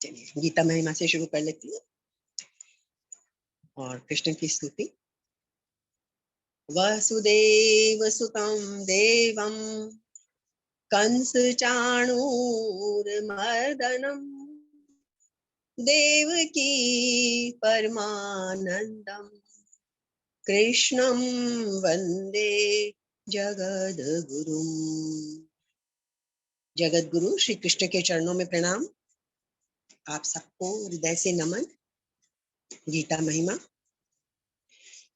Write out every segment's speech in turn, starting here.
चलिए गीता महिमा से शुरू कर लेती हूँ और कृष्ण की स्तुति। वसुदेव सुतं देवं कंस चाणूरमर्दनम देवकी परमानंदम कृष्णं वंदे जगद्गुरुम। जगद्गुरु श्री कृष्ण के चरणों में प्रणाम। आप सबको हृदय से नमन। गीता महिमा।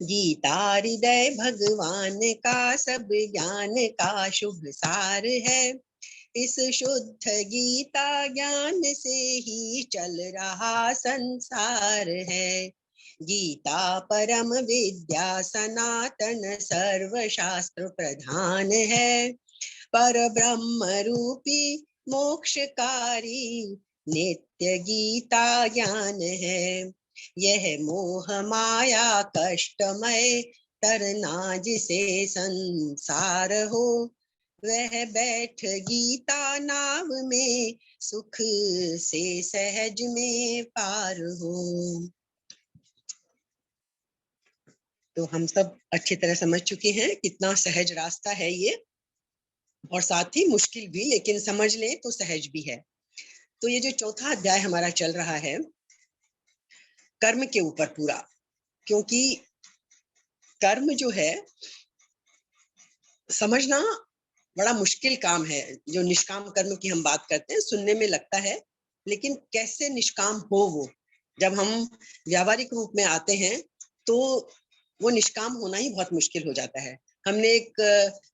गीता हृदय भगवान का सब ज्ञान का शुभ सार है। इस शुद्ध गीता ज्ञान से ही चल रहा संसार है। गीता परम विद्या सनातन सर्वशास्त्र प्रधान है। पर ब्रह्म रूपी मोक्षकारी नित्य गीता ज्ञान है। यह मोह माया कष्टमय तरना जिसे संसार हो, वह बैठ गीता नाव में सुख से सहज में पार हो। तो हम सब अच्छी तरह समझ चुके हैं कितना सहज रास्ता है ये, और साथ ही मुश्किल भी, लेकिन समझ लें तो सहज भी है। तो ये जो चौथा अध्याय हमारा चल रहा है कर्म के ऊपर पूरा, क्योंकि कर्म जो है समझना बड़ा मुश्किल काम है। जो निष्काम कर्म की हम बात करते हैं सुनने में लगता है, लेकिन कैसे निष्काम हो वो, जब हम व्यावहारिक रूप में आते हैं तो वो निष्काम होना ही बहुत मुश्किल हो जाता है। हमने एक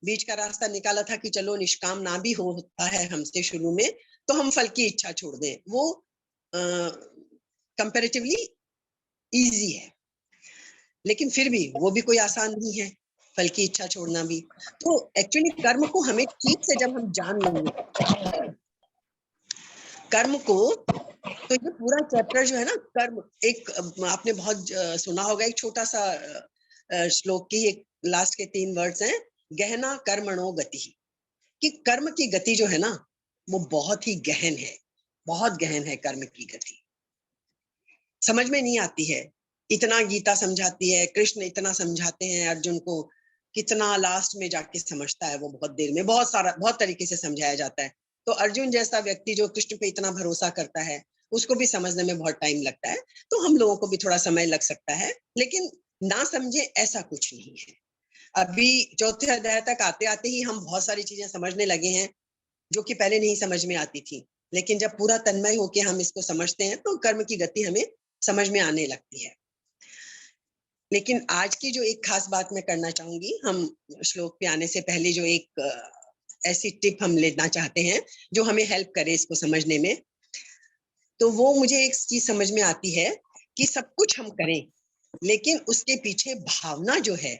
बीच का रास्ता निकाला था कि चलो निष्काम ना भी होता है हमसे शुरू में, तो हम फल की इच्छा छोड़ दें। वो कंपैरेटिवली इजी है, लेकिन फिर भी वो भी कोई आसान नहीं है, फल की इच्छा छोड़ना भी। तो एक्चुअली कर्म को हमें ठीक से जब हम जान लेंगे कर्म को, तो ये पूरा चैप्टर जो है ना कर्म, एक आपने बहुत सुना होगा एक छोटा सा श्लोक की एक लास्ट के 3 वर्ड्स हैं, गहना कर्मणो गति, कि कर्म की गति जो है ना वो बहुत ही गहन है, बहुत गहन है कर्म की गति। समझ में नहीं आती है। इतना गीता समझाती है, कृष्ण इतना समझाते हैं अर्जुन को, कितना लास्ट में जाके समझता है वो, बहुत देर में बहुत तरीके से समझाया जाता है। तो अर्जुन जैसा व्यक्ति जो कृष्ण पे इतना भरोसा करता है उसको भी समझने में बहुत टाइम लगता है। तो हम लोगों को भी थोड़ा समय लग सकता है, लेकिन ना समझे ऐसा कुछ नहीं है। अभी चौथे अध्याय तक आते आते ही हम बहुत सारी चीजें समझने लगे हैं जो कि पहले नहीं समझ में आती थी, लेकिन जब पूरा तन्मय होके हम इसको समझते हैं तो कर्म की गति हमें समझ में आने लगती है। लेकिन आज की जो एक खास बात मैं करना चाहूंगी, हम श्लोक पे आने से पहले जो एक ऐसी टिप हम लेना चाहते हैं जो हमें हेल्प करे इसको समझने में, तो वो मुझे एक चीज समझ में आती है कि सब कुछ हम करें, लेकिन उसके पीछे भावना जो है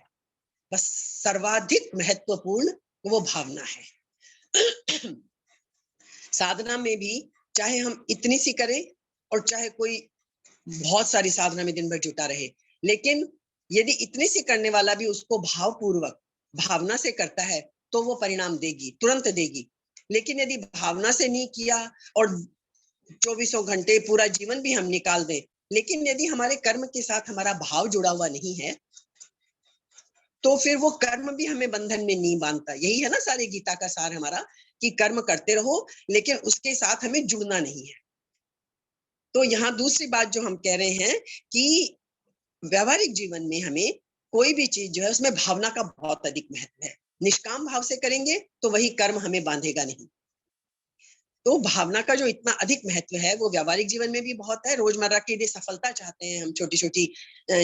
बस सर्वाधिक महत्वपूर्ण, वो भावना है। साधना में भी चाहे हम इतनी सी करें और चाहे कोई बहुत सारी साधना में दिन भर जुटा रहे, लेकिन यदि इतनी सी करने वाला भी उसको भावपूर्वक भावना से करता है तो वो परिणाम देगी, तुरंत देगी। लेकिन यदि भावना से नहीं किया और 24 घंटे पूरा जीवन भी हम निकाल दें, लेकिन यदि हमारे कर्म के साथ हमारा भाव जुड़ा हुआ नहीं है तो फिर वो कर्म भी हमें बंधन में नहीं बांधता। यही है ना सारे गीता का सार हमारा, कि कर्म करते रहो लेकिन उसके साथ हमें जुड़ना नहीं है। तो यहाँ दूसरी बात जो हम कह रहे हैं कि व्यावहारिक जीवन में हमें कोई भी चीज जो है उसमें भावना का बहुत अधिक महत्व है। निष्काम भाव से करेंगे तो वही कर्म हमें बांधेगा नहीं। तो भावना का जो इतना अधिक महत्व है वो व्यावहारिक जीवन में भी बहुत है। रोजमर्रा की यदि सफलता चाहते हैं हम छोटी छोटी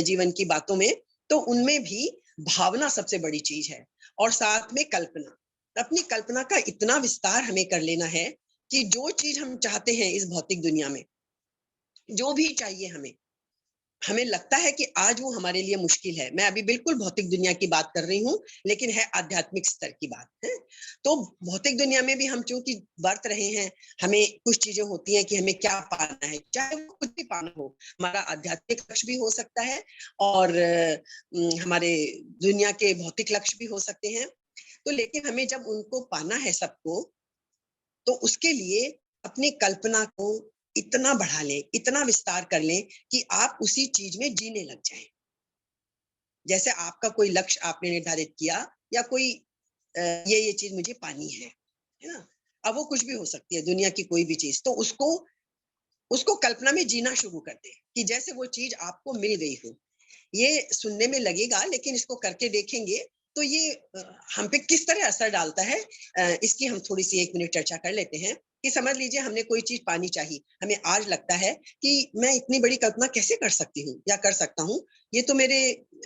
जीवन की बातों में, तो उनमें भी भावना सबसे बड़ी चीज है। और साथ में कल्पना, अपनी कल्पना का इतना विस्तार हमें कर लेना है कि जो चीज हम चाहते हैं इस भौतिक दुनिया में, जो भी चाहिए हमें, हमें लगता है कि आज वो हमारे लिए मुश्किल है। मैं अभी बिल्कुल भौतिक दुनिया की बात कर रही हूँ, लेकिन है आध्यात्मिक स्तर की बात है। तो भौतिक दुनिया में भी हम चूंकि बरत रहे हैं, हमें कुछ चीजें होती हैं कि हमें क्या पाना है, चाहे वो कुछ भी पाना हो। हमारा आध्यात्मिक लक्ष्य भी हो सकता है और हमारे दुनिया के भौतिक लक्ष्य भी हो सकते हैं। तो लेकिन हमें जब उनको पाना है सबको, तो उसके लिए अपनी कल्पना को इतना बढ़ा लें, इतना विस्तार कर लें कि आप उसी चीज में जीने लग जाएं। जैसे आपका कोई लक्ष्य आपने निर्धारित किया, या कोई ये चीज मुझे पानी है ना? अब वो कुछ भी हो सकती है, दुनिया की कोई भी चीज, तो उसको उसको कल्पना में जीना शुरू कर दें कि जैसे वो चीज आपको मिल गई हो। ये सुनने में लगेगा, लेकिन इसको करके देखेंगे तो ये हम पे किस तरह असर डालता है, इसकी हम थोड़ी सी 1 मिनट चर्चा कर लेते हैं। कि समझ लीजिए हमने कोई चीज पानी चाहिए, हमें आज लगता है कि मैं इतनी बड़ी कल्पना कैसे कर सकती हूँ या कर सकता हूँ, ये तो मेरे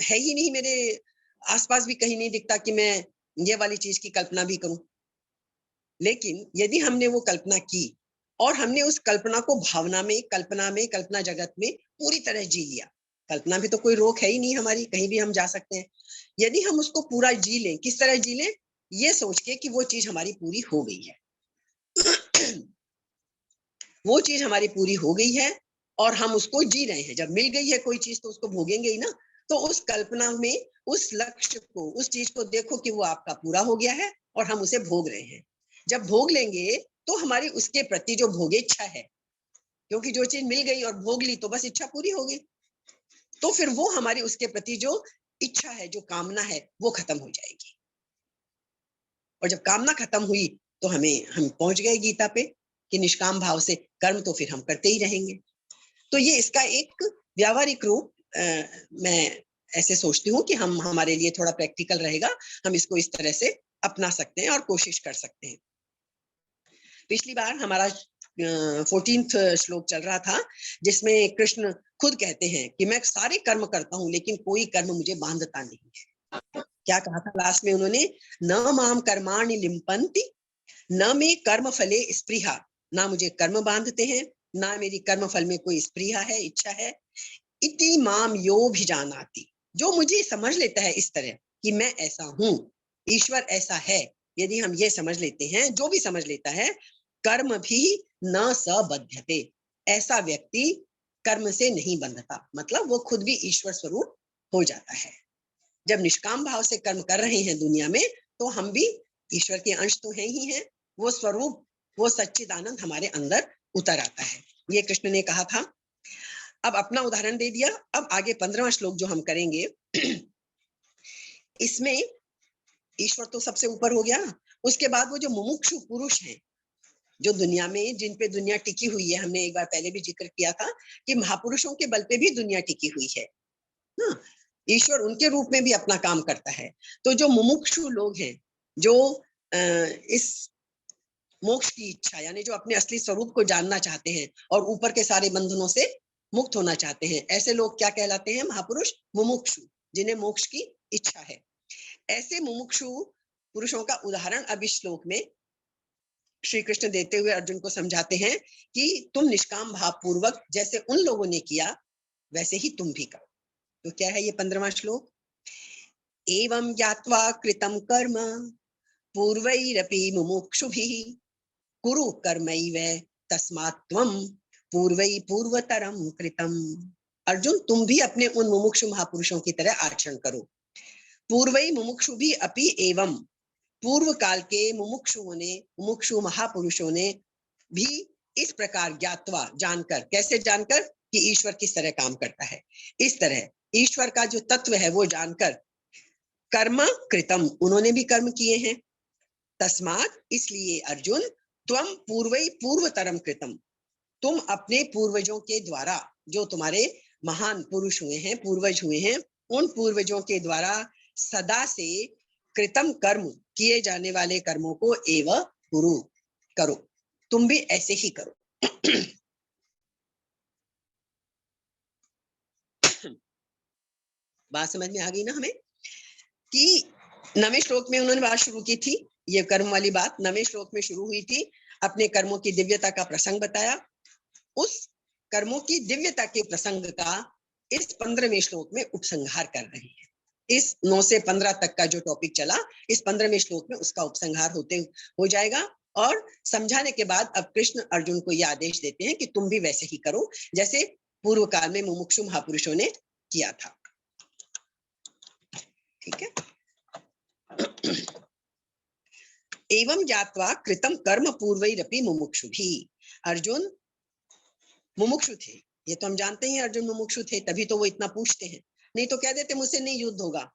है ही नहीं, मेरे आसपास भी कहीं नहीं दिखता कि मैं ये वाली चीज की कल्पना भी करूं। लेकिन यदि हमने वो कल्पना की और हमने उस कल्पना को भावना में, कल्पना जगत में पूरी तरह जी लिया, कल्पना भी तो कोई रोक है ही नहीं हमारी, कहीं भी हम जा सकते हैं। यदि हम उसको पूरा जी लें, किस तरह जी लें? ये सोच के कि वो चीज हमारी पूरी हो गई है। वो चीज हमारी पूरी हो गई है और हम उसको जी रहे हैं। जब मिल गई है कोई चीज तो उसको भोगेंगे ही ना। तो उस कल्पना में उस लक्ष्य को, उस चीज को देखो कि वो आपका पूरा हो गया है और हम उसे भोग रहे हैं। जब भोग लेंगे तो हमारी उसके प्रति जो भोगे इच्छा है, क्योंकि जो चीज मिल गई और भोग ली तो बस इच्छा पूरी हो गई, तो फिर वो हमारी उसके प्रति जो इच्छा है, जो कामना है, वो खत्म हो जाएगी। और जब कामना खत्म हुई तो हम पहुंच गए गीता पे कि निष्काम भाव से कर्म तो फिर हम करते ही रहेंगे। तो ये इसका एक व्यावहारिक रूप मैं ऐसे सोचती हूँ कि हम हमारे लिए थोड़ा प्रैक्टिकल रहेगा, हम इसको इस तरह से अपना सकते हैं और कोशिश कर सकते हैं। पिछली बार हमारा 14th श्लोक चल रहा था, जिसमें कृष्ण खुद कहते हैं कि मैं सारे कर्म करता हूँ लेकिन कोई कर्म मुझे बांधता नहीं है। क्या कहा था लास्ट में उन्होंने? न माम कर्माणि लिम्पन्ति न मे कर्म फले स्पृहा। ना मुझे कर्म बांधते हैं, ना मेरी कर्म फल में कोई स्पृहा है, इच्छा है। इति माम यो भी जानाति, जो मुझे समझ लेता है इस तरह कि मैं ऐसा हूं, ईश्वर ऐसा है, यदि हम ये समझ लेते हैं, जो भी समझ लेता है, कर्म भी न सबध्यते, ऐसा व्यक्ति कर्म से नहीं बंधता, मतलब वो खुद भी ईश्वर स्वरूप हो जाता है। जब निष्काम भाव से कर्म कर रहे हैं दुनिया में, तो हम भी ईश्वर के अंश तो हैं ही हैं। वो स्वरूप, वो सच्चिदानंद हमारे अंदर उतर आता है। ये कृष्ण ने कहा था। अब अपना उदाहरण दे दिया। अब आगे 15वां श्लोक जो हम करेंगे, इसमें ईश्वर तो सबसे ऊपर हो गया। उसके बाद वो जो मुमुक्षु पुरुष हैं, जो दुनिया में, जिन पे दुनिया टिकी हुई है, हमने एक बार पहले भी जिक्र किया था कि महापुरुषों के बल पे भी दुनिया टिकी हुई है ना। ईश्वर उनके रूप में भी अपना काम करता है। तो जो मुमुक्षु लोग हैं, जो इस मोक्ष की इच्छा, यानी जो अपने असली स्वरूप को जानना चाहते हैं और ऊपर के सारे बंधनों से मुक्त होना चाहते हैं, ऐसे लोग क्या कहलाते हैं? महापुरुष, मुमुक्षु, जिन्हें मोक्ष की इच्छा है। ऐसे मुमुक्षु पुरुषों का उदाहरण अब इस श्लोक में श्री कृष्ण देते हुए अर्जुन को समझाते हैं कि तुम निष्काम भाव पूर्वक जैसे उन लोगों ने किया, वैसे ही तुम भी करो। तो क्या है ये 15वां श्लोक? एवं ज्ञात्वा कृतं कर्म पूर्वैरपि मुमुक्षुभिः कुरु कर्मैव तस्मात् त्वं पूर्वै पूर्वतरम कृतम। अर्जुन, तुम भी अपने उन मुमुक्षु महापुरुषों की तरह आचरण करो। पूर्वै मुमुक्षु भी अपि एवं, पूर्व काल के मुमुक्षुओं ने, मुमुक्षु महापुरुषों ने भी इस प्रकार ज्ञात्वा, जानकर, कैसे जानकर? कि ईश्वर किस तरह काम करता है, इस तरह ईश्वर का जो तत्व है वो जानकर, कर्म कृतम, उन्होंने भी कर्म किए हैं। तस्मात्, इसलिए अर्जुन, त्वं पूर्वै पूर्वतरम कृतम, तुम अपने पूर्वजों के द्वारा, जो तुम्हारे महान पुरुष हुए हैं, पूर्वज हुए हैं, उन पूर्वजों के द्वारा सदा से कृतम कर्म, किए जाने वाले कर्मों को एव कुरु, करो, तुम भी ऐसे ही करो। बात समझ में आ गई ना हमें? कि 9वें श्लोक में उन्होंने बात शुरू की थी, ये कर्म वाली बात 9वें श्लोक में शुरू हुई थी। अपने कर्मों की दिव्यता का प्रसंग बताया। उस कर्मों की दिव्यता के प्रसंग का इस 15वें श्लोक में उपसंहार कर रहे हैं। इस 9 से 15 तक का जो टॉपिक चला, इस 15वें श्लोक में उसका उपसंहार हो जाएगा। और समझाने के बाद अब कृष्ण अर्जुन को यह आदेश देते हैं कि तुम भी वैसे ही करो जैसे पूर्व काल में मुमुक्षु महापुरुषों ने किया था। ठीक है। एवं ज्ञात्वा कृतम कर्म पूर्वैरपि मुमुक्षुभिः। अर्जुन मुमुक्षु थे, ये तो हम जानते हैं अर्जुन मुमुक्षु थे, तभी तो वो इतना पूछते हैं, नहीं तो कह देते मुझसे नहीं युद्ध होगा,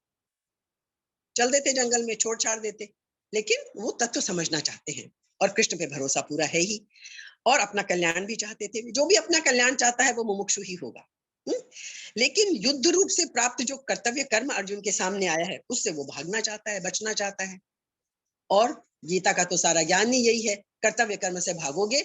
चल देते जंगल में, छोड़ छाड़ देते। लेकिन वो तत्व समझना चाहते हैं और कृष्ण पे भरोसा पूरा है ही, और अपना कल्याण भी चाहते थे। जो भी अपना कल्याण चाहता है वो मुमुक्षु ही होगा। लेकिन युद्ध रूप से प्राप्त जो कर्तव्य कर्म अर्जुन के सामने आया है, उससे वो भागना चाहता है, बचना चाहता है। और गीता का तो सारा ज्ञान ही यही है, कर्तव्य कर्म से भागोगे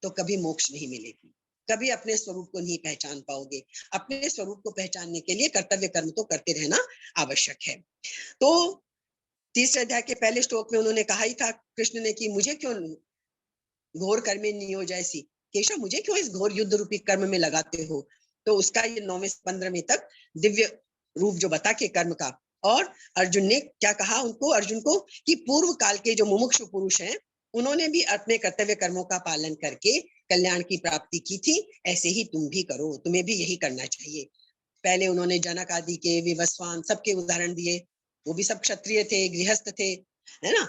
तो कभी मोक्ष नहीं मिलेगी, कभी अपने स्वरूप को नहीं पहचान पाओगे। अपने स्वरूप को पहचानने के लिए कर्तव्य कर्म तो करते रहना आवश्यक है। तो तीसरे अध्याय के पहले श्लोक में उन्होंने कहा ही था कृष्ण ने कि मुझे क्यों घोर कर्मे नियोजयसि, केशव मुझे क्यों इस घोर युद्ध रूपी कर्म में लगाते हो। तो उसका ये 9वें 15वें तक दिव्य रूप जो बता के कर्म का, और अर्जुन ने क्या कहा उनको, अर्जुन को, कि पूर्व काल के जो मुमुक्षु पुरुष हैं उन्होंने भी अपने कर्तव्य कर्मों का पालन करके कल्याण की प्राप्ति की थी, ऐसे ही तुम भी करो, तुम्हें भी यही करना चाहिए। पहले उन्होंने जनक आदि के, विवस्वान सबके उदाहरण दिए, वो भी सब क्षत्रिय थे, गृहस्थ थे, है ना।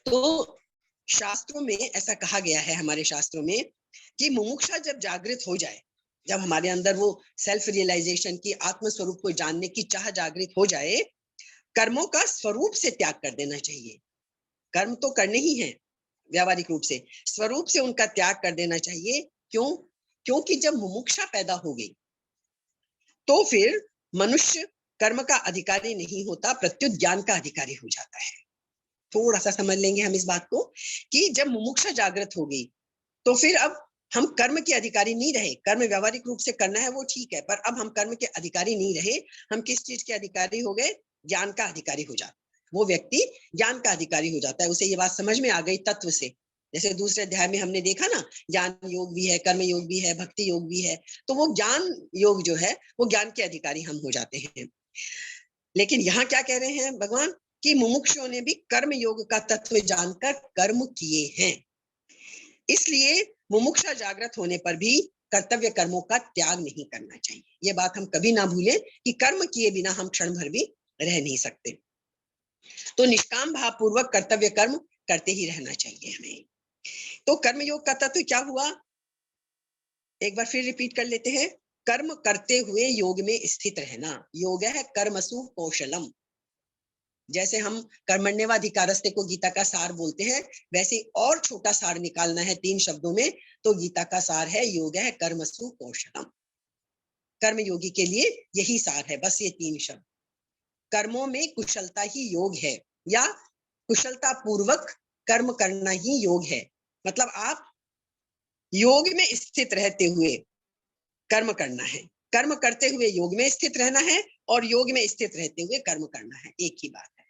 तो शास्त्रों में ऐसा कहा गया है, हमारे शास्त्रों में, कि मुमुक्षा जब जागृत हो जाए, जब हमारे अंदर वो सेल्फ रियलाइजेशन की, आत्म स्वरूप को जानने की चाह जागृत हो जाए, कर्मों का स्वरूप से त्याग कर देना चाहिए। कर्म तो करने ही हैं व्यावहारिक रूप से, स्वरूप से उनका त्याग कर देना चाहिए। क्यों? क्योंकि जब मुमुक्षा पैदा हो गई तो फिर मनुष्य कर्म का अधिकारी नहीं होता, प्रत्युत ज्ञान का अधिकारी हो जाता है। थोड़ा सा समझ लेंगे हम इस बात को, कि जब मुमुक्षा जागृत हो गई तो फिर अब हम कर्म के अधिकारी नहीं रहे। कर्म व्यावहारिक रूप से करना है वो ठीक है, पर अब हम कर्म के अधिकारी नहीं रहे। हम किस चीज के अधिकारी हो गए? ज्ञान का अधिकारी हो जाता है। वो व्यक्ति ज्ञान का अधिकारी हो जाता है, उसे ये बात समझ में आ गई तत्व से। जैसे दूसरे अध्याय में हमने देखा ना, ज्ञान योग भी है, कर्म योग भी है, भक्ति योग भी है। तो वो ज्ञान योग जो है वो ज्ञान के अधिकारी हम हो जाते हैं। लेकिन यहाँ क्या कह रहे हैं भगवान, कि मुमुक्षुओं ने भी कर्म योग का तत्व जानकर कर्म किए हैं, इसलिए मुमुक्षा जागृत होने पर भी कर्तव्य कर्मों का त्याग नहीं करना चाहिए। ये बात हम कभी ना भूलें कि कर्म किए बिना हम क्षण भर भी रह नहीं सकते। तो निष्काम भाव पूर्वक कर्तव्य कर्म करते ही रहना चाहिए हमें। तो कर्म योग का तत्व क्या हुआ, एक बार फिर रिपीट कर लेते हैं। कर्म करते हुए योग में स्थित रहना, योग है कर्मसु कौशलम। जैसे हम कर्मण्येवाधिकारस्ते को गीता का सार बोलते हैं, वैसे और छोटा सार निकालना है 3 शब्दों में, तो गीता का सार है योग है कर्मसु कौशलम। कर्म योगी के लिए यही सार है, बस ये 3 शब्द। कर्मों में कुशलता ही योग है, या कुशलता पूर्वक कर्म करना ही योग है। मतलब आप योग में स्थित रहते हुए कर्म करना है, कर्म करते हुए योग में स्थित रहना है, और योग में स्थित रहते हुए कर्म करना है, एक ही बात है।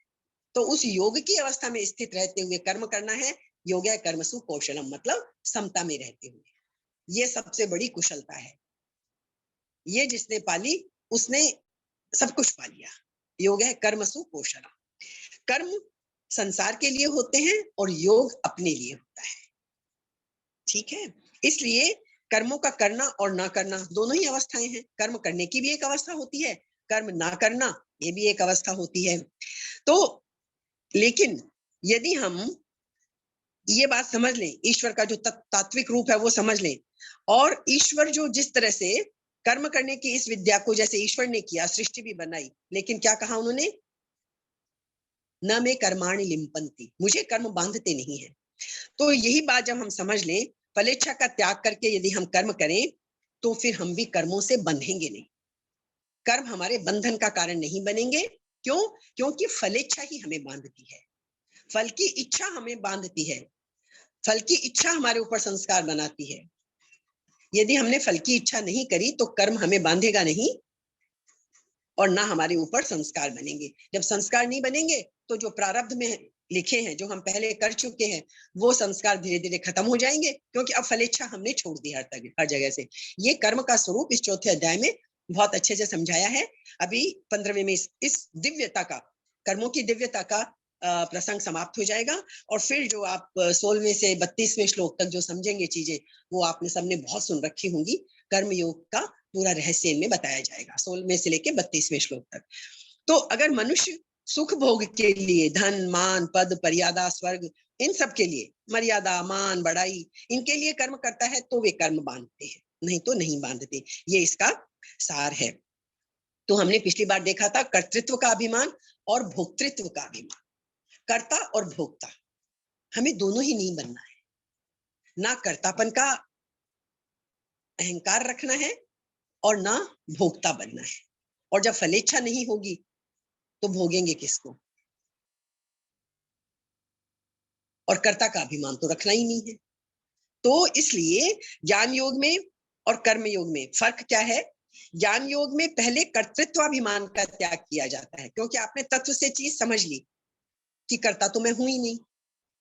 तो उस योग की अवस्था में स्थित रहते हुए कर्म करना है, योग है कर्मसु कौशलम, मतलब समता में रहते हुए। ये सबसे बड़ी कुशलता है, ये जिसने पाली उसने सब कुछ पा लिया। योग है कर्मसु कौशलम। कर्म संसार के लिए होते हैं और योग अपने लिए होता है, ठीक है। इसलिए कर्मों का करना और ना करना दोनों ही अवस्थाएं हैं। कर्म करने की भी एक अवस्था होती है, कर्म ना करना ये भी एक अवस्था होती है। तो लेकिन यदि हम ये बात समझ लें, ईश्वर का जो तात्विक रूप है वो समझ लें, और ईश्वर जो जिस तरह से कर्म करने की इस विद्या को जैसे ईश्वर ने किया, सृष्टि भी बनाई, लेकिन क्या कहा उन्होंने, न में कर्माणि लिम्पन्ति, मुझे कर्म बांधते नहीं है। तो यही बात जब हम समझ लें, फलेच्छा का त्याग करके यदि हम कर्म करें तो फिर हम भी कर्मों से बंधेंगे नहीं। कर्म हमारे बंधन का कारण नहीं बनेंगे। क्यों? क्योंकि फलेच्छा ही हमें बांधती है, फल की इच्छा हमें बांधती है, फल की इच्छा हमारे ऊपर संस्कार बनाती है। यदि हमने फल की इच्छा नहीं करी तो कर्म हमें बांधेगा नहीं, और ना हमारे ऊपर संस्कार बनेंगे। जब संस्कार नहीं बनेंगे तो जो प्रारब्ध में लिखे हैं, जो हम पहले कर चुके हैं, वो संस्कार धीरे धीरे खत्म हो जाएंगे, क्योंकि अब फलेच्छा हमने छोड़ दी हर जगह से। ये कर्म का स्वरूप इस 4थे अध्याय में बहुत अच्छे से समझाया है। अभी 15वें में इस दिव्यता का, कर्मों की दिव्यता का प्रसंग समाप्त हो जाएगा, और फिर जो आप 16वें से 32वें श्लोक तक जो समझेंगे चीजें, वो आपने सबने बहुत सुन रखी होंगी। कर्म योग का पूरा रहस्य इनमें बताया जाएगा 16वें से लेके 32वें श्लोक तक। तो अगर मनुष्य सुख भोग के लिए, धन मान पद मर्यादा स्वर्ग, इन सब के लिए, मर्यादा मान बड़ाई, इनके लिए कर्म करता है तो वे कर्म बांधते हैं, नहीं तो नहीं बांधते। ये इसका सार है। तो हमने पिछली बार देखा था कर्तृत्व का अभिमान और भोक्तृत्व का अभिमान। कर्ता और भोक्ता हमें दोनों ही नहीं बनना है। ना कर्तापन का अहंकार रखना है और ना भोक्ता बनना है। और जब फलेच्छा नहीं होगी तो भोगेंगे किसको? और कर्ता का अभिमान तो रखना ही नहीं है। तो इसलिए ज्ञान योग में और कर्म योग में फर्क क्या है? ज्ञान योग में पहले कर्तृत्वाभिमान का त्याग किया जाता है, क्योंकि आपने तत्व से चीज समझ ली कि कर्ता तो मैं हूं ही नहीं।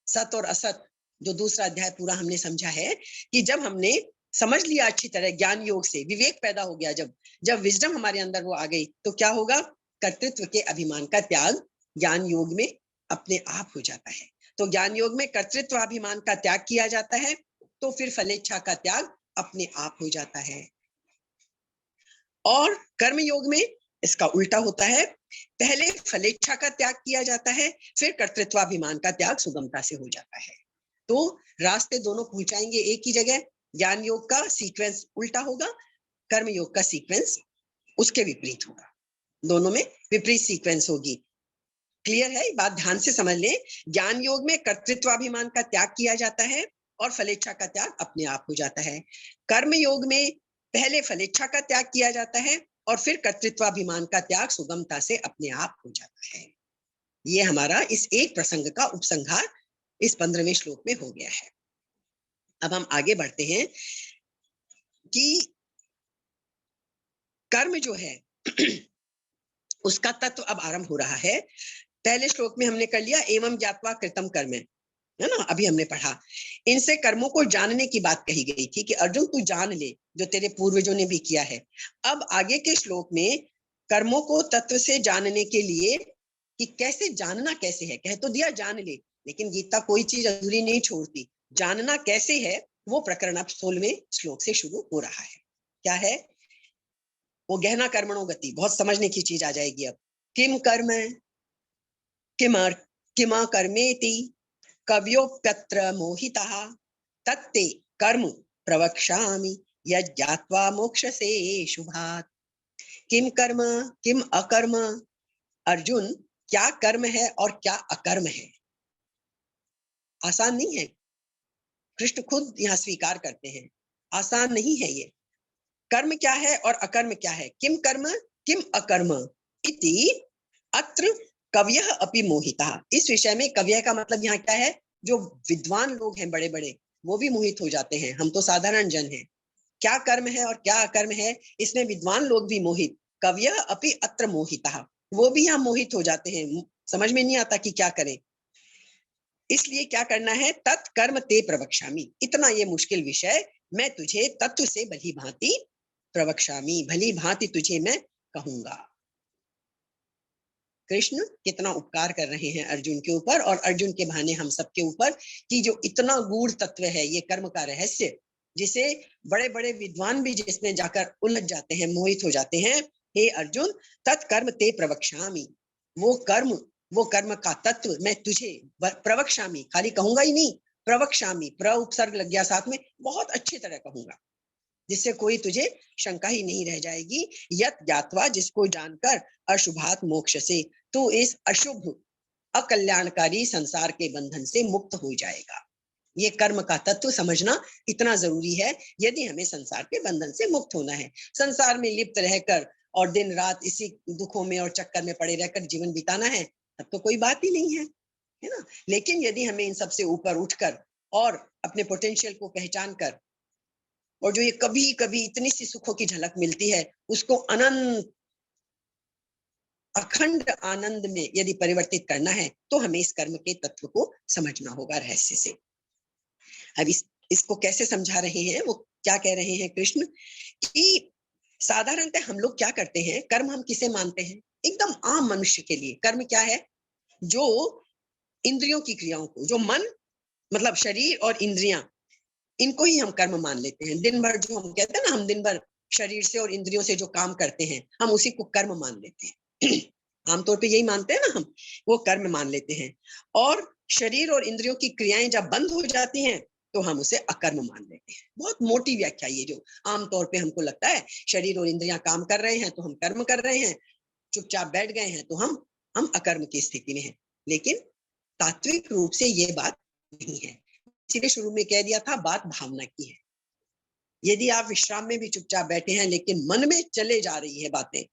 सत और असत जो दूसरा अध्याय पूरा हमने समझा है कि जब हमने समझ लिया अच्छी तरह ज्ञान योग से, विवेक पैदा हो गया, जब विजडम हमारे अंदर वो आ गई, तो क्या होगा? कर्तृत्व के अभिमान का त्याग ज्ञान योग में अपने आप हो जाता है। तो ज्ञान योग में कर्तृत्व अभिमान का त्याग किया जाता है, तो फिर फलेच्छा का त्याग अपने आप हो जाता है। और कर्म योग में इसका उल्टा होता है, पहले फलेच्छा का त्याग किया जाता है, फिर कर्तृत्वाभिमान का त्याग सुगमता से हो जाता है। तो रास्ते दोनों पहुंचाएंगे एक ही जगह। ज्ञान योग का सीक्वेंस उल्टा होगा, कर्म योग का सीक्वेंस उसके विपरीत होगा। दोनों में विपरीत सीक्वेंस होगी। क्लियर है? बात ध्यान से समझ लें। ज्ञान योग में कर्तृत्वाभिमान का त्याग किया जाता है और फलेच्छा का त्याग अपने आप हो जाता है। कर्म योग में पहले फलेच्छा का त्याग किया जाता है और फिर कर्तृत्वाभिमान का त्याग सुगमता से अपने आप हो जाता है। ये हमारा इस एक प्रसंग का उपसंहार इस 15वें श्लोक में हो गया है। अब हम आगे बढ़ते हैं कि कर्म जो है उसका तत्व अब आरंभ हो रहा है। पहले श्लोक में हमने कर लिया एवं ज्ञात्वा कृतम कर्म, है ना? अभी हमने पढ़ा इनसे कर्मों को जानने की बात कही गई थी कि अर्जुन तू जान ले जो तेरे पूर्वजों ने भी किया है। अब आगे के श्लोक में कर्मों को तत्व से जानने के लिए कि कैसे जानना, कैसे है, कह तो दिया जान ले, लेकिन गीता कोई चीज अधूरी नहीं छोड़ती। जानना कैसे है वो प्रकरण अब 16वें श्लोक से शुरू हो रहा है। क्या है वो? गहना कर्मणो गति, बहुत समझने की चीज आ जाएगी अब। किम कर्म किमा कर्मेति कव्योप्यत्र मोहितः तत्ते कर्म प्रवक्ष्यामि यज्ञात्वा मोक्षसे शुभात्। किम कर्म किम अकर्म, अर्जुन क्या कर्म है और क्या अकर्म है? आसान नहीं है। कृष्ण खुद यहाँ स्वीकार करते हैं आसान नहीं है ये। कर्म क्या है और अकर्म क्या है? किम कर्म किम अकर्म इति अत्र कवयः अपि मोहितः। इस विषय में कवयः का मतलब यहाँ क्या है? जो विद्वान लोग हैं बड़े बड़े, वो भी मोहित हो जाते हैं। हम तो साधारण जन हैं। क्या कर्म है और क्या अकर्म है, इसमें विद्वान लोग भी मोहित। कवयः अपि अत्र मोहितः, वो भी यहाँ मोहित हो जाते हैं। समझ में नहीं आता कि क्या करें। इसलिए क्या करना है? तत्कर्म ते प्रवक्ष्यामि, इतना ये मुश्किल विषय मैं तुझे तत्व से भली भांति प्रवक्ष्यामि, भली भांति तुझे मैं कहूंगा। कृष्ण कितना उपकार कर रहे हैं अर्जुन के ऊपर और अर्जुन के बहाने हम सबके ऊपर कि जो इतना गूढ़ तत्व है ये कर्म का रहस्य, जिसे बड़े बड़े विद्वान भी जिसमें जाकर उलझ जाते हैं, मोहित हो जाते हैं। हे अर्जुन, तत्कर्म ते प्रवक्ष्यामि, वो कर्म का तत्व मैं तुझे प्रवक्ष्यामि, खाली कहूंगा ही नहीं, प्रवक्ष्यामि, प्र उपसर्ग लग गया साथ में, बहुत अच्छी तरह कहूंगा, जिससे कोई तुझे शंका ही नहीं रह जाएगी। यत ज्ञात्वा, जिसको जानकर, अशुभात मोक्ष से, तू इस अशुभ अकल्याणकारी संसार के बंधन से मुक्त हो जाएगा। ये कर्म का तत्व समझना इतना जरूरी है यदि हमें संसार के बंधन से मुक्त होना है। संसार में लिप्त रहकर और दिन रात इसी दुखों में और चक्कर में पड़े रहकर जीवन बिताना है, तब तो कोई बात ही नहीं है, है ना? लेकिन यदि हमें इन सबसे ऊपर उठकर और अपने पोटेंशियल को पहचान कर, और जो ये कभी कभी इतनी सी सुखों की झलक मिलती है, उसको अनंत अखंड आनंद में यदि परिवर्तित करना है, तो हमें इस कर्म के तत्व को समझना होगा रहस्य से। अब इसको कैसे समझा रहे हैं? वो क्या कह रहे हैं कृष्ण कि साधारणतः हम लोग क्या करते हैं, कर्म हम किसे मानते हैं? एकदम आम मनुष्य के लिए कर्म क्या है? जो इंद्रियों की क्रियाओं को, जो मन मतलब शरीर और इंद्रियां, इनको ही हम कर्म मान लेते हैं। दिन भर जो हम कहते हैं ना, हम दिन भर शरीर से और इंद्रियों से जो काम करते हैं, हम उसी को कर्म मान लेते हैं। आमतौर पे यही मानते हैं ना हम, वो कर्म मान लेते हैं। और शरीर और इंद्रियों की क्रियाएं जब बंद हो जाती हैं तो हम उसे अकर्म मान लेते हैं। बहुत मोटी व्याख्या ये, जो आमतौर पे हमको लगता है शरीर और इंद्रियां काम कर रहे हैं तो हम कर्म कर रहे हैं, चुपचाप बैठ गए हैं तो हम अकर्म की स्थिति में हैं। लेकिन तात्विक रूप से ये बात नहीं है। इसीलिए शुरू में कह दिया था, बात भावना की है। यदि आप विश्राम में भी चुपचाप बैठे हैं लेकिन मन में चले जा रही है बातें,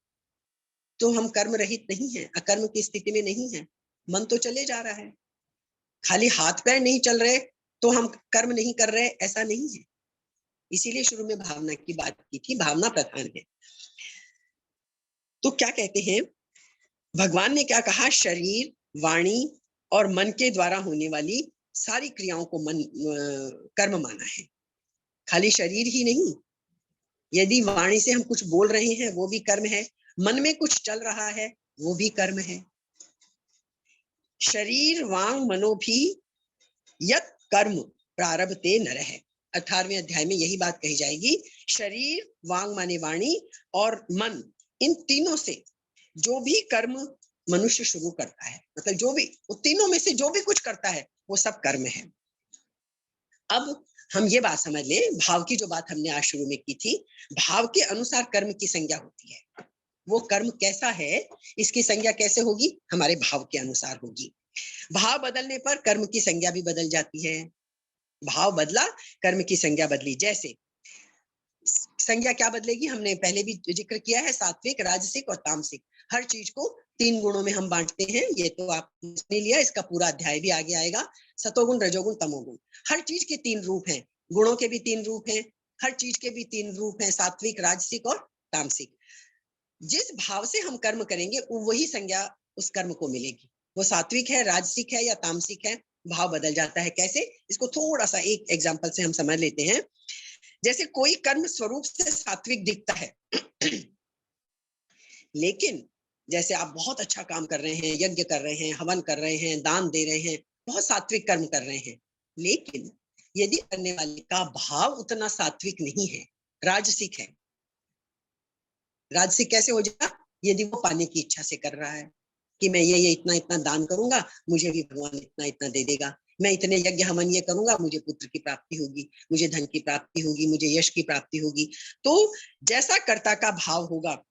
तो हम कर्म रहित नहीं है, अकर्म की स्थिति में नहीं है। मन तो चले जा रहा है, खाली हाथ पैर नहीं चल रहे तो हम कर्म नहीं कर रहे, ऐसा नहीं है। इसीलिए शुरू में भावना की बात की थी, भावना प्रधान है। तो क्या कहते हैं भगवान ने, क्या कहा, शरीर, वाणी और मन के द्वारा होने वाली सारी क्रियाओं को कर्म माना है। खाली शरीर ही नहीं, यदि वाणी से हम कुछ बोल रहे हैं वो भी कर्म है, मन में कुछ चल रहा है वो भी कर्म है। शरीर वांग मनो भी यत कर्म प्रारब्धते नरः। 18वें अध्याय में यही बात कही जाएगी। शरीर, वांग माने वाणी, और मन, इन तीनों से जो भी कर्म मनुष्य शुरू करता है, मतलब जो भी तीनों में से जो भी कुछ करता है वो सब कर्म है। अब हम ये बात समझ ले, भाव की जो बात हमने आज शुरू में की थी, भाव के अनुसार कर्म की संज्ञा होती है। वो कर्म कैसा है, इसकी संज्ञा कैसे होगी, हमारे भाव के अनुसार होगी। भाव बदलने पर कर्म की संज्ञा भी बदल जाती है। भाव बदला, कर्म की संज्ञा बदली। जैसे संज्ञा क्या बदलेगी, हमने पहले भी जिक्र किया है, सात्विक, राजसिक और तामसिक। हर चीज को 3 गुणों में हम बांटते हैं, ये तो आपने लिया, इसका पूरा अध्याय भी आगे आएगा। सतोगुण, रजोगुण, तमोगुण, हर चीज के 3 रूप हैं। गुणों के भी 3 रूप हैं, हर चीज के भी 3 रूप हैं, सात्विक, राजसिक और तामसिक। जिस भाव से हम कर्म करेंगे वही संज्ञा उस कर्म को मिलेगी। वो सात्विक है, राजसिक है या तामसिक है, भाव बदल जाता है। कैसे, इसको थोड़ा सा एक एग्जांपल से हम समझ लेते हैं। जैसे कोई कर्म स्वरूप से सात्विक दिखता है लेकिन जैसे आप बहुत अच्छा काम कर रहे हैं, यज्ञ कर रहे हैं, हवन कर रहे हैं, दान दे रहे हैं, बहुत सात्विक कर्म कर रहे हैं, लेकिन यदि करने वाले का भाव उतना सात्विक नहीं है, राजसिक है। राजसिक कैसे हो जाएगा, यदि वो पाने की इच्छा से कर रहा है कि मैं ये इतना इतना दान करूंगा, मुझे भी भगवान इतना इतना दे देगा, मैं इतने यज्ञ हवन ये करूंगा, मुझे पुत्र की प्राप्ति होगी, मुझे धन की प्राप्ति होगी, मुझे यश की प्राप्ति होगी। तो जैसा कर्ता का भाव होगा,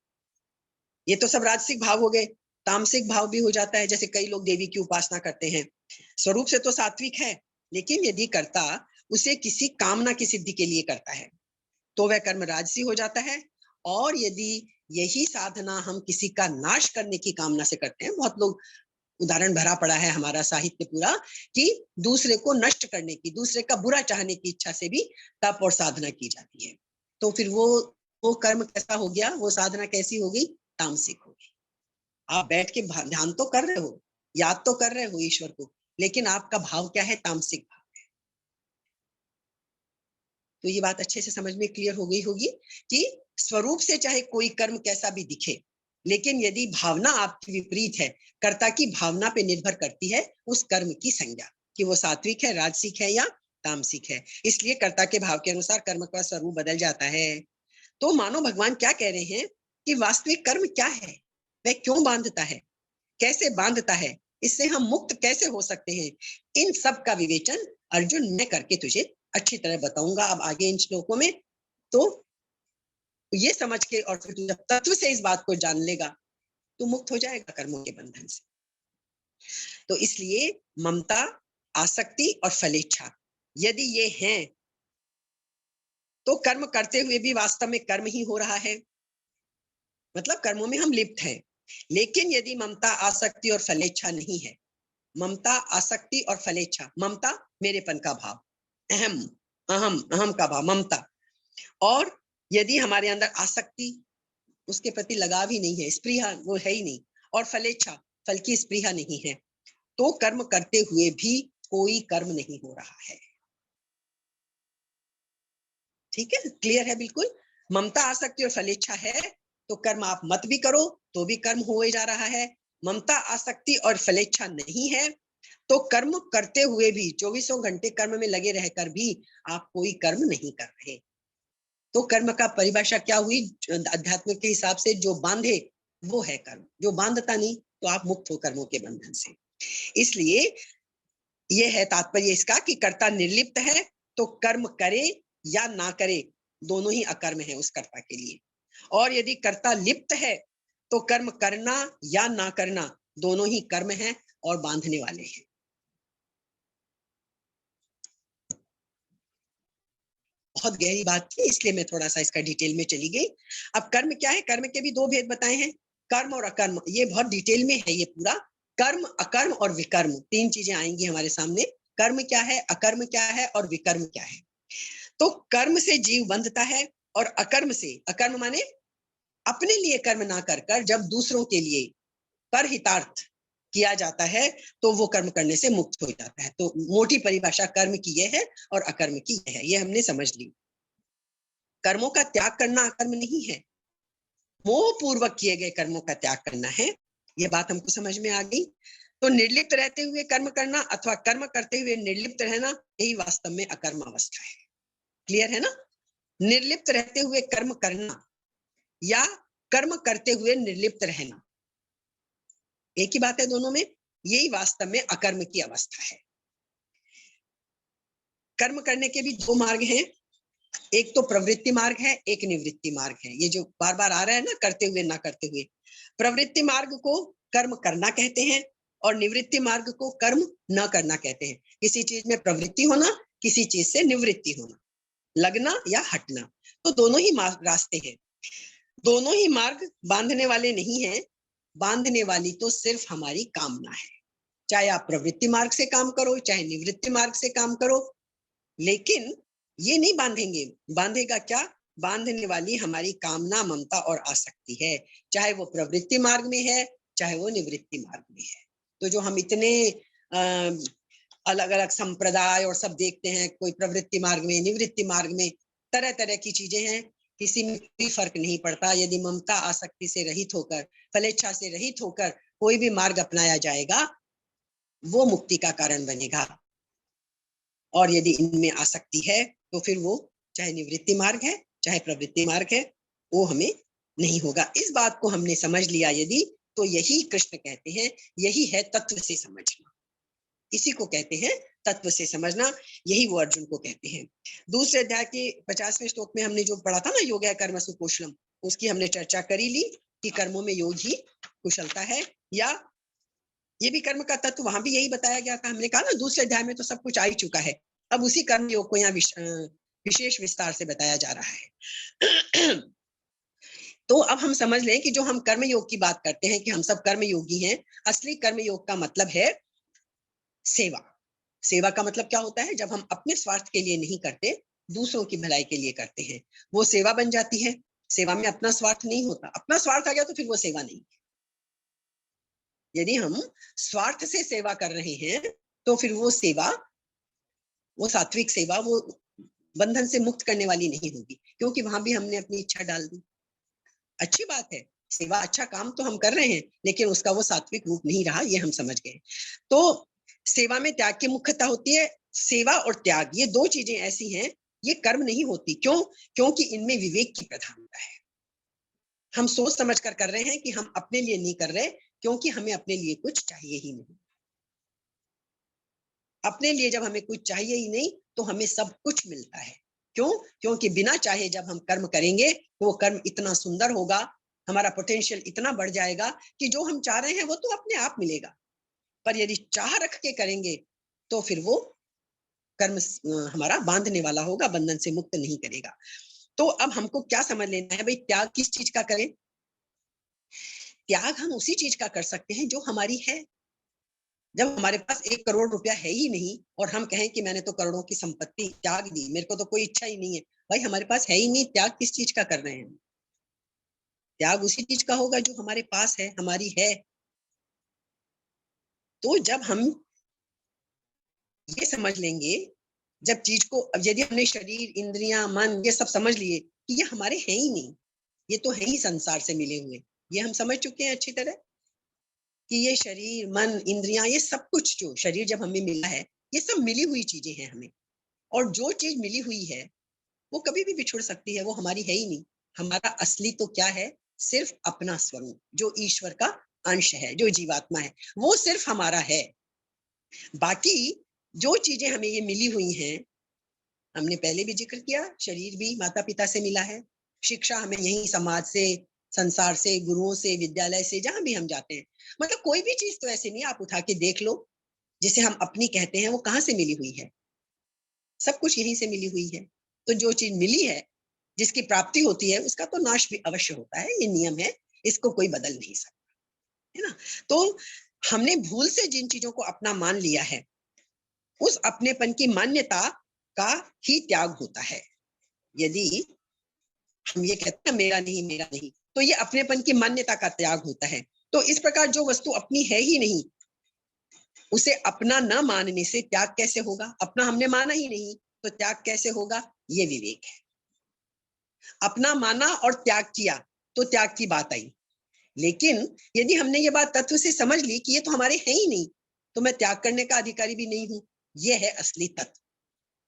ये तो सब राजसिक भाव हो गए। तामसिक भाव भी हो जाता है, जैसे कई लोग देवी की उपासना करते हैं, स्वरूप से तो सात्विक है, लेकिन यदि कर्ता उसे किसी कामना की सिद्धि के लिए करता है तो वह कर्म राजसी हो जाता है। और यदि यही साधना हम किसी का नाश करने की कामना से करते हैं, बहुत लोग, उदाहरण भरा पड़ा है हमारा साहित्य पूरा, कि दूसरे को नष्ट करने की, दूसरे का बुरा चाहने की इच्छा से भी तप और साधना की जाती है, तो फिर वो कर्म कैसा हो गया, वो साधना कैसी हो गई, तामसिक हो गई। आप बैठ के ध्यान तो कर रहे हो, याद तो कर रहे हो ईश्वर को, लेकिन आपका भाव क्या है, तामसिक भाव। तो ये बात अच्छे से समझ में क्लियर हो गई होगी कि स्वरूप से चाहे कोई कर्म कैसा भी दिखे, लेकिन यदि भावना आपकी विपरीत है, कर्ता की भावना पे निर्भर करती है उस कर्म की संज्ञा, कि वो सात्विक है, राजसिक है या तामसिक है। इसलिए कर्ता के भाव के अनुसार कर्म का स्वरूप बदल जाता है। तो मानो भगवान क्या कह रहे हैं कि वास्तविक कर्म क्या है, वह क्यों बांधता है, कैसे बांधता है, इससे हम मुक्त कैसे हो सकते हैं, इन सब का विवेचन अर्जुन मैं करके तुझे अच्छी तरह बताऊंगा अब आगे इन श्लोकों में। तो ये समझ के और फिर तू जब तत्व से इस बात को जान लेगा तो मुक्त हो जाएगा कर्मों के बंधन से। तो इसलिए ममता, आसक्ति और फलेच्छा यदि ये हैं तो कर्म करते हुए भी वास्तव में कर्म ही हो रहा है, मतलब कर्मों में हम लिप्त हैं। लेकिन यदि ममता, आसक्ति और फलेच्छा नहीं है, ममता, आसक्ति और फलेच्छा, ममता मेरेपन का भाव, अहम अहम अहम का भाव, ममता, और यदि हमारे अंदर आसक्ति, उसके प्रति लगाव ही नहीं है, स्पृहा वो है ही नहीं, और फलेच्छा, फल की स्पृहा नहीं है, तो कर्म करते हुए भी कोई कर्म नहीं हो रहा है। ठीक है, क्लियर है बिल्कुल। ममता, आसक्ति और फलेच्छा है तो कर्म आप मत भी करो तो भी कर्म हो जा रहा है। ममता, आसक्ति और फलेच्छा नहीं है तो कर्म करते हुए भी 24 घंटे कर्म में लगे रहकर भी आप कोई कर्म नहीं कर रहे। तो कर्म का परिभाषा क्या हुई अध्यात्म के हिसाब से, जो बांधे वो है कर्म, जो बांधता नहीं तो आप मुक्त हो कर्मों के बंधन से। इसलिए ये है तात्पर्य इसका कि कर्ता निर्लिप्त है तो कर्म करे या ना करे दोनों ही अकर्म है उस कर्ता के लिए, और यदि कर्ता लिप्त है तो कर्म करना या ना करना दोनों ही कर्म है और बांधने वाले हैं। बहुत गहरी बात थी, इसलिए मैं थोड़ा सा इसका डिटेल में चली गई। अब कर्म क्या है, कर्म के भी दो भेद बताए हैं, कर्म और अकर्म। ये बहुत डिटेल में है ये पूरा। कर्म, अकर्म और विकर्म, तीन चीजें आएंगी हमारे सामने। कर्म क्या है, अकर्म क्या है और विकर्म क्या है। तो कर्म से जीव बंधता है और अकर्म से, अकर्म माने अपने लिए कर्म ना कर कर जब दूसरों के लिए पर हितार्थ किया जाता है तो वो कर्म करने से मुक्त हो जाता है। तो मोटी परिभाषा कर्म की यह है और अकर्म की यह है, ये हमने समझ ली। कर्मों का त्याग करना अकर्म नहीं है, मोह पूर्वक किए गए कर्मों का त्याग करना है। यह बात हमको समझ में आ गई। तो निर्लिप्त रहते हुए कर्म करना अथवा कर्म करते हुए निर्लिप्त रहना, यही वास्तव में अकर्म अवस्था है। क्लियर है ना? निर्लिप्त रहते हुए कर्म करना या कर्म करते हुए निर्लिप्त रहना, एक ही बात है दोनों में। यही वास्तव में अकर्म की अवस्था है। कर्म करने के भी दो मार्ग हैं, एक तो प्रवृत्ति मार्ग है, एक निवृत्ति मार्ग है। ये जो बार बार आ रहा है ना, करते हुए ना करते हुए। प्रवृत्ति मार्ग को कर्म करना कहते हैं और निवृत्ति मार्ग को कर्म न करना कहते हैं। किसी चीज में प्रवृत्ति होना, किसी चीज से निवृत्ति होना, लगना या हटना। तो दोनों ही रास्ते हैं, दोनों ही मार्ग बांधने वाले नहीं है। बांधने वाली तो सिर्फ हमारी कामना है। चाहे आप प्रवृत्ति मार्ग से काम करो, चाहे निवृत्ति मार्ग से काम करो, लेकिन ये नहीं बांधेंगे। बांधेगा क्या? बांधने वाली हमारी कामना, ममता और आसक्ति है, चाहे वो प्रवृत्ति मार्ग में है, चाहे वो निवृत्ति मार्ग में है। तो जो हम इतने अलग अलग संप्रदाय और सब देखते हैं, कोई प्रवृत्ति मार्ग में, निवृत्ति मार्ग में, तरह तरह की चीजें हैं, किसी में कोई फर्क नहीं पड़ता। यदि ममता आसक्ति से रहित होकर, फलेच्छा से रहित होकर कोई भी मार्ग अपनाया जाएगा, वो मुक्ति का कारण बनेगा। और यदि इनमें आसक्ति है तो फिर वो चाहे निवृत्ति मार्ग है, चाहे प्रवृत्ति मार्ग है, वो हमें नहीं होगा। इस बात को हमने समझ लिया यदि, तो यही कृष्ण कहते हैं, यही है तत्व से समझना। इसी को कहते हैं तत्व से समझना, यही वो अर्जुन को कहते हैं। दूसरे अध्याय के 50वें श्लोक में हमने जो पढ़ा था ना, योग है कर्मसु कौशलम, उसकी हमने चर्चा करी ली कि कर्मों में योग ही कुशलता है, या ये भी कर्म का तत्व वहां भी यही बताया गया था। हमने कहा ना दूसरे अध्याय में तो सब कुछ आ ही चुका है, अब उसी कर्म योग को यहाँ विशेष विस्तार से बताया जा रहा है। तो अब हम समझ लें कि जो हम कर्म योग की बात करते हैं कि हम सब कर्म योगी हैं, असली कर्म योग का मतलब है सेवा। सेवा का मतलब क्या होता है? जब हम अपने स्वार्थ के लिए नहीं करते, दूसरों की भलाई के लिए करते हैं, वो सेवा बन जाती है। सेवा में अपना स्वार्थ नहीं होता, अपना स्वार्थ आ गया तो फिर वो सेवा नहीं। यदि हम स्वार्थ से सेवा कर रहे हैं तो फिर वो सेवा, वो सात्विक सेवा, वो बंधन से मुक्त करने वाली नहीं होगी, क्योंकि वहां भी हमने अपनी इच्छा डाल दी। अच्छी बात है, सेवा अच्छा काम तो हम कर रहे हैं, लेकिन उसका वो सात्विक रूप नहीं रहा, ये हम समझ गए। तो सेवा में त्याग की मुख्यता होती है। सेवा और त्याग ये दो चीजें ऐसी हैं, ये कर्म नहीं होती। क्यों? क्योंकि इनमें विवेक की प्रधानता है। हम सोच समझ कर रहे हैं कि हम अपने लिए नहीं कर रहे, क्योंकि हमें अपने लिए कुछ चाहिए ही नहीं। अपने लिए जब हमें कुछ चाहिए ही नहीं तो हमें सब कुछ मिलता है। क्यों? क्योंकि बिना चाहे जब हम कर्म करेंगे तो वो कर्म इतना सुंदर होगा, हमारा पोटेंशियल इतना बढ़ जाएगा कि जो हम चाह रहे हैं वो तो अपने आप मिलेगा। पर यदि चाह रख के करेंगे तो फिर वो कर्म हमारा बांधने वाला होगा, बंधन से मुक्त नहीं करेगा। तो अब हमको क्या समझ लेना है भाई, त्याग किस चीज का करें? त्याग हम उसी चीज का कर सकते हैं जो हमारी है। जब हमारे पास 1 करोड़ रुपया है ही नहीं और हम कहें कि मैंने तो करोड़ों की संपत्ति त्याग दी, मेरे को तो कोई इच्छा ही नहीं है, भाई हमारे पास है ही नहीं, त्याग किस चीज का कर रहे हैं? त्याग उसी चीज का होगा जो हमारे पास है, हमारी है। तो जब हम ये समझ लेंगे, जब चीज को, अब यदि हमने शरीर, इंद्रियां, मन ये सब समझ लिए कि ये हमारे हैं ही नहीं, ये तो है ही संसार से मिले हुए, ये हम समझ चुके हैं अच्छी तरह कि ये शरीर, मन, इंद्रियां, ये सब कुछ, जो शरीर जब हमें मिला है, ये सब मिली हुई चीजें हैं हमें। और जो चीज मिली हुई है वो कभी भी बिछुड़ सकती है, वो हमारी है ही नहीं। हमारा असली तो क्या है? सिर्फ अपना स्वरूप, जो ईश्वर का अंश है, जो जीवात्मा है, वो सिर्फ हमारा है। बाकी जो चीजें हमें ये मिली हुई हैं, हमने पहले भी जिक्र किया, शरीर भी माता पिता से मिला है, शिक्षा हमें यही समाज से, संसार से, गुरुओं से, विद्यालय से, जहां भी हम जाते हैं, मतलब कोई भी चीज तो ऐसे नहीं, आप उठा के देख लो जिसे हम अपनी कहते हैं, वो कहाँ से मिली हुई है? सब कुछ यहीं से मिली हुई है। तो जो चीज मिली है, जिसकी प्राप्ति होती है, उसका तो नाश भी अवश्य होता है, ये नियम है, इसको कोई बदल नहीं सकता, है ना? तो हमने भूल से जिन चीजों को अपना मान लिया है, उस अपनेपन की मान्यता का ही त्याग होता है। यदि हम ये कहते हैं मेरा नहीं, मेरा नहीं, तो ये अपनेपन की मान्यता का त्याग होता है। तो इस प्रकार जो वस्तु अपनी है ही नहीं, उसे अपना न मानने से त्याग कैसे होगा? अपना हमने माना ही नहीं, तो त्याग कैसे होगा? ये विवेक है। अपना माना और त्याग किया, तो त्याग की बात आई। लेकिन यदि हमने ये बात तत्व से समझ ली कि ये तो हमारे है ही नहीं, तो मैं त्याग करने का अधिकारी भी नहीं हूं, ये है असली तत्व।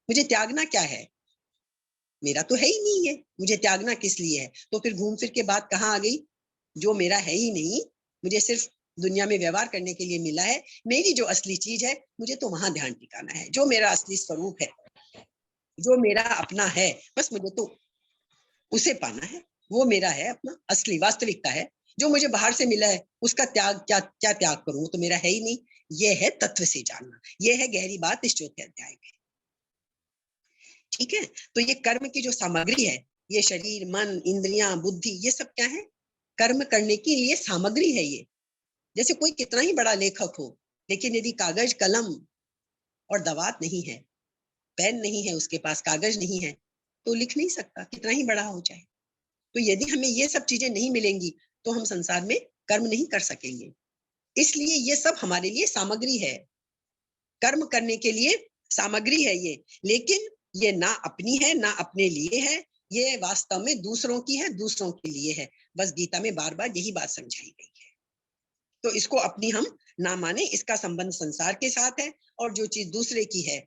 मुझे त्यागना क्या है? मेरा तो है ही नहीं है, मुझे त्यागना किस लिए है? तो फिर घूम फिर के बात कहाँ आ गई? जो मेरा है ही नहीं, मुझे सिर्फ दुनिया में व्यवहार करने के लिए मिला है, मेरी जो असली चीज है, मुझे तो वहां ध्यान टिकाना है। जो मेरा असली स्वरूप है, जो मेरा अपना है, बस मुझे तो उसे पाना है। वो मेरा है, अपना असली वास्तविकता है। जो मुझे बाहर से मिला है, उसका त्याग क्या क्या त्याग करूं? तो मेरा है ही नहीं। ये है तत्व से जानना, ये है गहरी बात इस चौथे अध्याय में। ठीक है? तो ये कर्म की जो सामग्री है, ये शरीर, मन, इंद्रियां, बुद्धि, ये सब क्या है? कर्म करने की ये सामग्री है। ये जैसे कोई कितना ही बड़ा लेखक हो, लेकिन यदि कागज, कलम और दवात नहीं है, पेन नहीं है, उसके पास कागज नहीं है, तो लिख नहीं सकता, कितना ही बड़ा हो जाए। तो यदि हमें ये सब चीजें नहीं मिलेंगी, तो हम संसार में कर्म नहीं कर सकेंगे। इसलिए ये सब हमारे लिए सामग्री है, कर्म करने के लिए सामग्री है ये। लेकिन ये ना अपनी है, ना अपने लिए है, ये वास्तव में दूसरों की है, दूसरों के लिए है। बस गीता में बार बार यही बात समझाई गई है। तो इसको अपनी हम ना माने, इसका संबंध संसार के साथ है, और जो चीज दूसरे की है,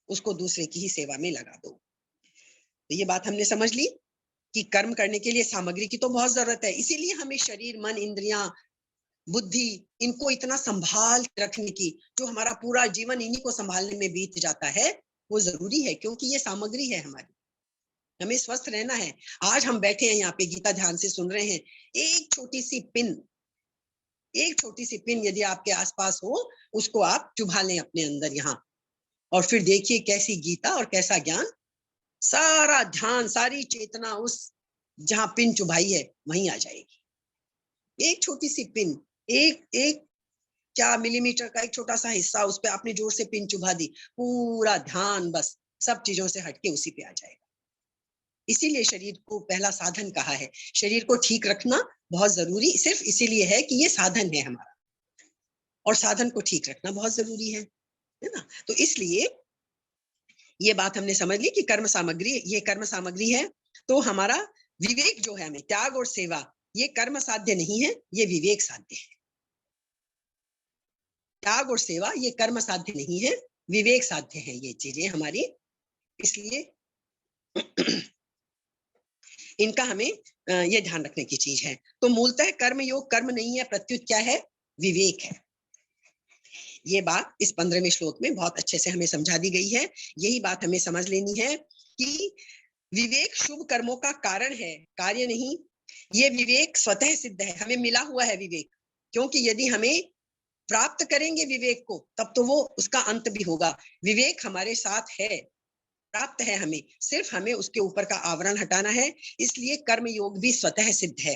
उसको दूसरे की ही सेवा में लगा दो। तो ये बात हमने समझ ली कि कर्म करने के लिए सामग्री की तो बहुत जरूरत है। इसीलिए हमें शरीर, मन, इंद्रियां, बुद्धि, इनको इतना संभाल रखने की, जो हमारा पूरा जीवन इन्हीं को संभालने में बीत जाता है, वो जरूरी है, क्योंकि ये सामग्री है हमारी। हमें स्वस्थ रहना है। आज हम बैठे हैं यहाँ पे, गीता ध्यान से सुन रहे हैं। एक छोटी सी पिन, एक छोटी सी पिन यदि आपके आसपास हो, उसको आप चुभा लें अपने अंदर यहाँ, और फिर देखिए कैसी गीता और कैसा ज्ञान, सारा ध्यान, सारी चेतना उस जहां पिन चुभाई है वहीं आ जाएगी। एक छोटी सी पिन, एक एक क्या मिलीमीटर का एक छोटा सा हिस्सा, उस पर आपने जोर से पिन चुभा दी, पूरा ध्यान बस सब चीजों से हटके उसी पे आ जाएगा। इसीलिए शरीर को पहला साधन कहा है। शरीर को ठीक रखना बहुत जरूरी सिर्फ इसीलिए है कि ये साधन है हमारा, और साधन को ठीक रखना बहुत जरूरी है ना? तो इसलिए ये बात हमने समझ ली कि कर्म सामग्री, ये कर्म सामग्री है। तो हमारा विवेक जो है, हमें त्याग और सेवा, ये कर्म साध्य नहीं है, ये विवेक साध्य है। त्याग और सेवा ये कर्म साध्य नहीं है, विवेक साध्य है ये चीजें हमारी। इसलिए इनका हमें ये ध्यान रखने की चीज है। तो मूलतः कर्म योग कर्म नहीं है, प्रत्युत क्या है? विवेक है। ये बात इस 15वें श्लोक में बहुत अच्छे से हमें समझा दी गई है। यही बात हमें समझ लेनी है कि विवेक शुभ कर्मों का कारण है, कार्य नहीं। ये विवेक स्वतः सिद्ध है, हमें मिला हुआ है विवेक। क्योंकि यदि हमें प्राप्त करेंगे विवेक को, तब तो वो उसका अंत भी होगा। विवेक हमारे साथ है, प्राप्त है हमें, सिर्फ हमें उसके ऊपर का आवरण हटाना है। इसलिए कर्म योग भी स्वतः सिद्ध है।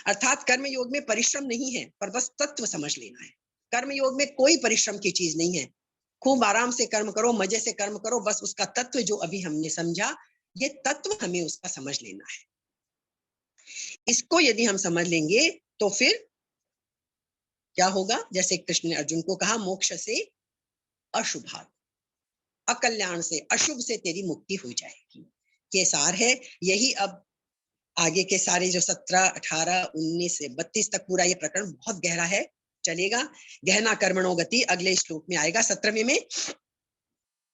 अर्थात कर्म योग में परिश्रम नहीं है, पर बस तत्व समझ लेना है। कर्म योग में कोई परिश्रम की चीज नहीं है। खूब आराम से कर्म करो, मजे से कर्म करो, बस उसका तत्व जो अभी हमने समझा, ये तत्व हमें उसका समझ लेना है। इसको यदि हम समझ लेंगे तो फिर क्या होगा? जैसे कृष्ण ने अर्जुन को कहा, मोक्ष से अशुभात, अकल्याण से, अशुभ से तेरी मुक्ति हो जाएगी। ये सार है। यही अब आगे के सारे जो 17, 18, 19 से 32 तक पूरा ये प्रकरण बहुत गहरा है, चलेगा। गहना कर्मणो गति अगले श्लोक में आएगा, 17वें में।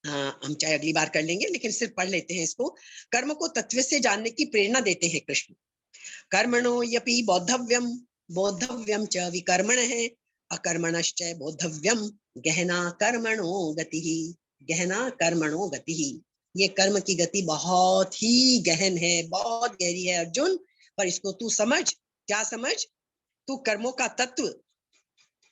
हम चाहे अगली बार कर लेंगे, लेकिन सिर्फ पढ़ लेते हैं इसको। कर्म को तत्व से जानने की प्रेरणा देते हैं कृष्ण। कर्मणो यपि बौद्धव्यम बोद्धव्यम च विकर्मणः अकर्मणश्च बोद्धव्यम, गहना कर्मणो गतिः, गहना कर्मणो गतिः। ये कर्म की गति बहुत ही गहन है, बहुत गहरी है अर्जुन, पर इसको तू समझ। क्या समझ? तू कर्मों का तत्व